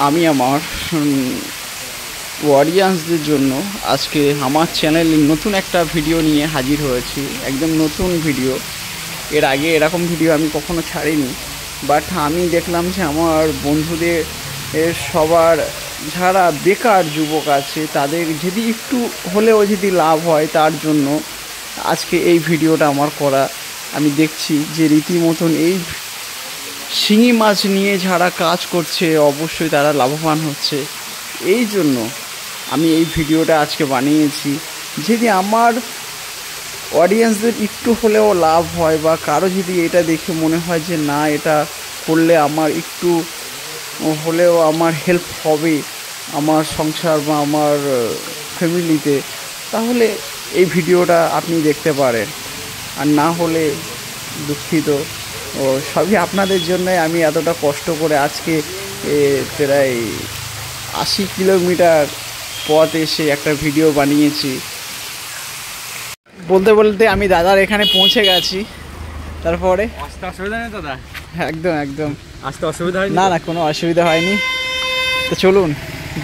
আমি আমার অডিয়েন্সদের জন্য আজকে আমার চ্যানেলে নতুন একটা ভিডিও নিয়ে হাজির হয়েছি। একদম নতুন ভিডিও, এর আগে এরকম ভিডিও আমি কখনো ছাড়িনি। বাট আমি দেখলাম যে আমার বন্ধুদের সবার যারা বেকার যুবক আছে তাদের যদি একটু হলেও যদি লাভ হয়, তার জন্য আজকে এই ভিডিওটা আমার করা। আমি দেখছি যে রীতিমতন এই শিঙি মাছ নিয়ে যারা কাজ করছে অবশ্যই তারা লাভবান হচ্ছে। এই জন্য আমি এই ভিডিওটা আজকে বানিয়েছি। যদি আমার অডিয়েন্সদের একটু হলেও লাভ হয় বা কারো যদি এটা দেখে মনে হয় যে না, এটা করলে আমার একটু হলেও আমার হেল্প হবে আমার সংসার বা আমার ফ্যামিলিতে, তাহলে এই ভিডিওটা আপনি দেখতে পারেন। আর না হলে দুঃখিত। ও সবই আপনাদের জন্য আমি এতটা কষ্ট করে আজকে প্রায় 80 কিলোমিটার পথ এসে একটা ভিডিও বানিয়েছি। বলতে বলতে আমি দাদার এখানে পৌঁছে গেছি। তারপরে আসতে অসুবিধা নেই দাদা? একদম একদম আসতে অসুবিধা হয়নি? না না, কোনো অসুবিধা হয়নি। তো চলুন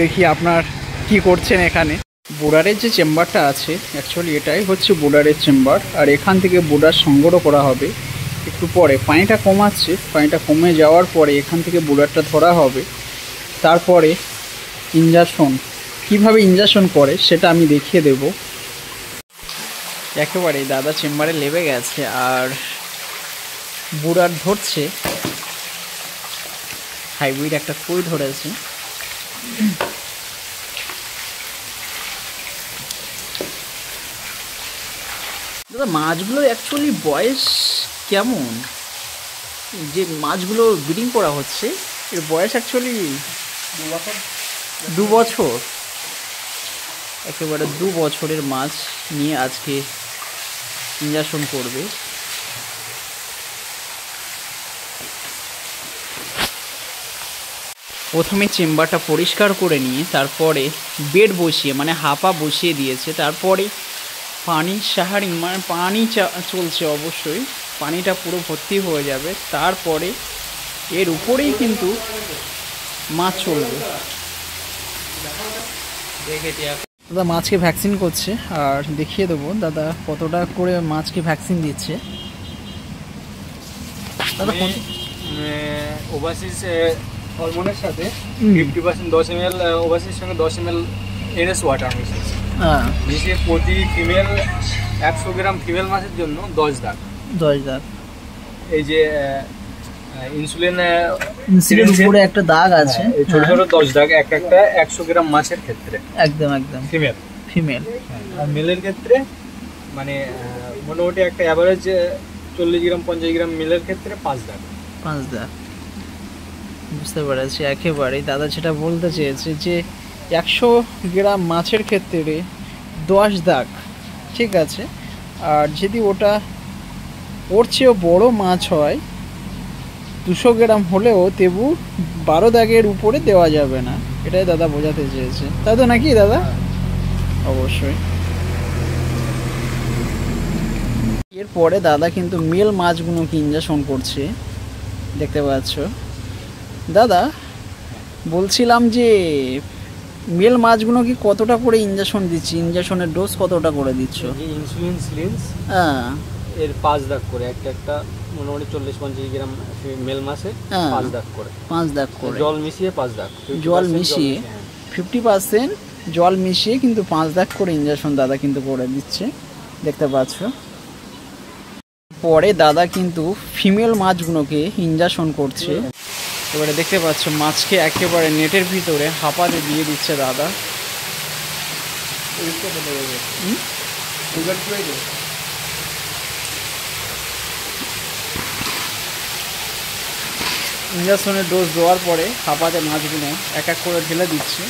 দেখি আপনার কি করছেন এখানে। বোর্ডারের যে চেম্বারটা আছে, অ্যাকচুয়ালি এটাই হচ্ছে বোর্ডারের চেম্বার। আর এখান থেকে বোর্ডার সংগ্রহ করা হবে একটু পরে। পানিটা কমাচ্ছে, পানিটা কমে যাওয়ার পরে এখান থেকে বোর্ডারটা ধরা হবে। তারপরে ইঞ্জেকশন, কিভাবে ইঞ্জেকশন করে সেটা আমি দেখিয়ে দেব। একেবারে দাদা চেম্বারে লেবে গেছে আর বোর্ডার ধরছে। হাইব্রিড একটা কই ধরেছে। দাদা মাছগুলো অ্যাকচুয়ালি বয়স কেমন? যে মাছগুলো ব্রিডিং করা হচ্ছে এর বয়স অ্যাকচুয়ালি 2 বছর। একেবারে 2 বছরের মাছ নিয়ে আজকে ইঞ্জেকশন করবে। প্রথমে চেম্বারটা পরিষ্কার করে নিয়ে তারপরে বেড বসিয়ে মানে হাপা বসিয়ে দিয়েছে। তারপরে পানি সাহারিং মানে পানি চলছে, অবশ্যই পানিটা পুরো ভর্তি হয়ে যাবে। তারপরে এর উপরেই কিন্তু মাছ চলবে। দাদা মাছকে ভ্যাকসিন করছে আর দেখিয়ে দেবো দাদা কতটা করে মাছকে ভ্যাকসিন দিচ্ছে। দাদা ওভারসিজ হরমোনের সাথে 50% 10 ml ওভারসিজ সঙ্গে 10 ml এনএস ওয়াটার মিশিয়ে প্রতি ফিমেল 100 গ্রাম ফিমেল মাছের জন্য 10 দাগ। এই যে ইনসুলিনের উপরে একটা দাগ আছে, ছোট ছোট 10 দাগ একটা 100 গ্রাম মাছের ক্ষেত্রে। একদম ফিমেল। আর মেলের ক্ষেত্রে মানে মোটামুটি একটা অ্যাভারেজ 40 গ্রাম 50 গ্রাম মেলের ক্ষেত্রে 5 দাগ। বুঝতে পেরেছি। একেবারেই দাদা যেটা বলতে চেয়েছে যে 100 গ্রাম মাছের ক্ষেত্রে 10 দাগ, ঠিক আছে। আর যদি ওর চেয়েও বড়ো মাছ হয় 200 গ্রাম হলেও তেবু 12 দাগের উপরে দেওয়া যাবে না, এটাই দাদা বোঝাতে চেয়েছে, তাই তো নাকি দাদা? অবশ্যই। এরপরে দাদা কিন্তু মেল মাছগুলোকে ইঞ্জেকশন করছে, দেখতে পাচ্ছ। দাদা বলছিলাম যে মেল মাছগুলো কি কতটা করে ইঞ্জেকশন দিচ্ছি, ইঞ্জেকশনের ডোজ কতটা করে দিচ্ছ? ইনসুলিন সিরিঞ্জ এর 5 দাগ করে একটা মোটামুটি 40-50 গ্রাম মেল মাছে 5 দাগ করে। জল মিশিয়ে 5 দাগ, জল মিশিয়ে 50% জল মিশিয়ে কিন্তু 5 দাগ করে ইঞ্জেকশন দাদা কিন্তু করে দিচ্ছে, দেখতে পাচ্ছ। পরে দাদা কিন্তু ফিমেল মাছগুলোকে ইঞ্জেকশন করছে। এবারে দেখতে পাচ্ছ মাছকে একেবারে নেটের ভিতরে হাঁপাতে দিয়ে দিচ্ছে দাদা। ইঞ্জেকশনের ডোজ দেওয়ার পরে হাঁপাতে মাছগুলো এক এক করে ঢেলে দিচ্ছে।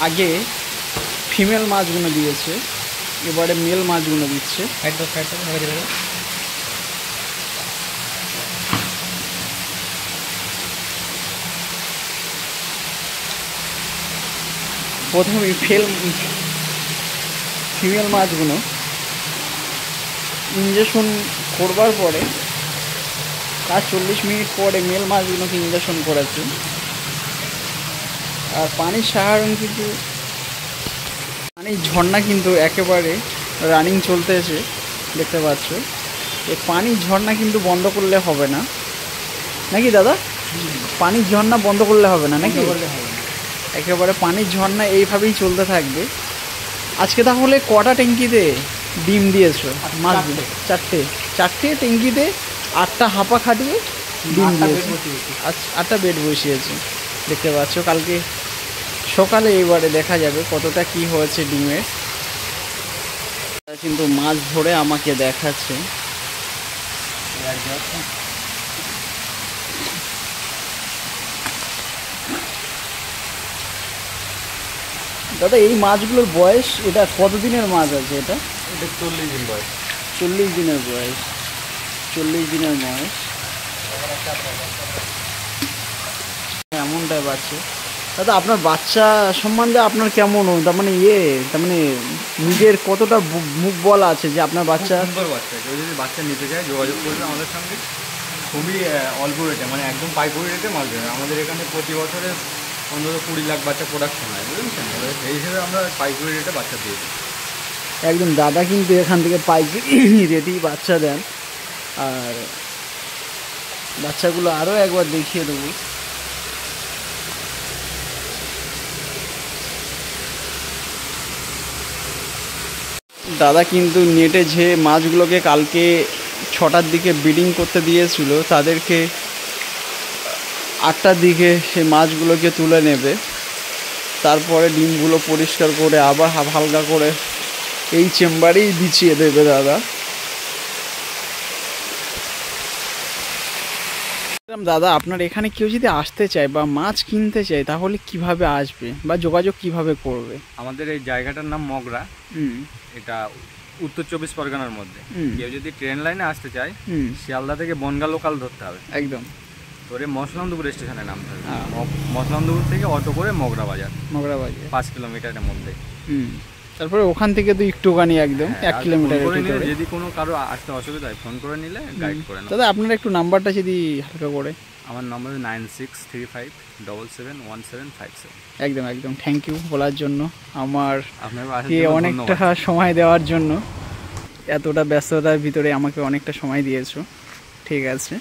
আগে ফিমেল মাছগুলো দিয়েছে, এবারে মেল মাছগুলো দিচ্ছে। প্রথমে ফিমেল মাছগুলো ইঞ্জেকশন করবার পরে তার 40 মিনিট পরে মেল মাছগুলোকে ইঞ্জেকশন করেছে। আর পানির সাহায্য কিন্তু পানির ঝর্ণা কিন্তু একেবারে রানিং চলতেছে, দেখতে পাচ্ছ। এই পানির ঝর্ণা কিন্তু বন্ধ করলে হবে না নাকি দাদা? পানির ঝর্ণা বন্ধ করলে হবে না নাকি? একেবারে পানির ঝর্ণা এইভাবেই চলতে থাকবে। আজকে তাহলে কটা ট্যাঙ্কিতে ডিম দিয়েছো মাছ? চারটে ট্যাঙ্কিতে 8টা হাঁপা খাটিয়ে ডিম দিয়েছে। আচ্ছা, 8টা বেড বসিয়েছে, দেখতে পাচ্ছ। কালকে সকালে এবারে দেখা যাবে কতটা কি হয়েছে ডিমের। কিন্তু মাছ ধরে আমাকে দেখাচ্ছে। দাদা এই মাছগুলোর বয়স, এটা কতদিনের মাছ আছে? এটা 40 দিন বয়স। 40 দিনের বয়স, 40 দিনের বয়স এমনটাই বাচ্চা। দাদা আপনার বাচ্চা সম্বন্ধে আপনার কেমন, তার মানে তার মানে নিজের কতটা মুখ বলা আছে যে আপনার বাচ্চা? সুন্দর বাচ্চা। কেউ যদি বাচ্চা নিতে চায় যোগাযোগ করবে আমাদের সঙ্গে। খুবই অল্প রেটে, মানে একদম পাইকারি রেটে মাছ দেবে। আমাদের এখানে প্রতি বছরে অন্তত 20 লাখ বাচ্চা প্রোডাকশন হয়, বুঝেছেন? এই হিসেবে আমরা পাইকারি রেটে বাচ্চা দিই। একদম দাদা কিন্তু এখান থেকে পাইকারি রেটেই বাচ্চা দেন। আর বাচ্চাগুলো আরও একবার দেখিয়ে দেবো। দাদা কিন্তু নেটে যে মাছগুলোকে কালকে 6টার দিকে ব্রিডিং করতে দিয়েছিল, তাদেরকে 8টার দিকে সেই মাছগুলোকে তুলে নেবে। তারপরে ডিমগুলো পরিষ্কার করে আবার হালকা করে এই চেম্বারেই বিছিয়ে দেবে দাদা। দাদা আপনার এখানে কেউ যদি আসতে চায় বা মাছ কিনতে চায় তাহলে কিভাবে আসবে বা যোগাযোগ কিভাবে করবে? আমাদের এই জায়গাটার নাম মগরা। এটা উত্তর 24 পরগনার মধ্যে। কেউ যদি ট্রেন লাইনে আসতে চায় শিয়ালদা থেকে বনগা লোকাল ধরতে হবে, একদম ধরে মসলামদুপুর স্টেশনে নামতে হবে। মসলামদুপুর থেকে অটো করে মগরা বাজার 5 কিলোমিটারের মধ্যে। তারপরে ওখান থেকে তো একটুখানি একদম 1 কিলোমিটার। যদি কোনো কারো আসতে অসুবিধা হয় ফোন করে নিলে গাইড করে নেব। দাদা আপনার একটু নাম্বারটা যদি হালকা করে। আমার নাম্বার 9635771757। একদম একদম থ্যাংক ইউ বলার জন্য, আমার আপনাকে অনেকটা সময় দেওয়ার জন্য। এতটা ব্যস্ততার ভিতরে আমাকে অনেকটা সময় দিয়েছো, ঠিক আছে।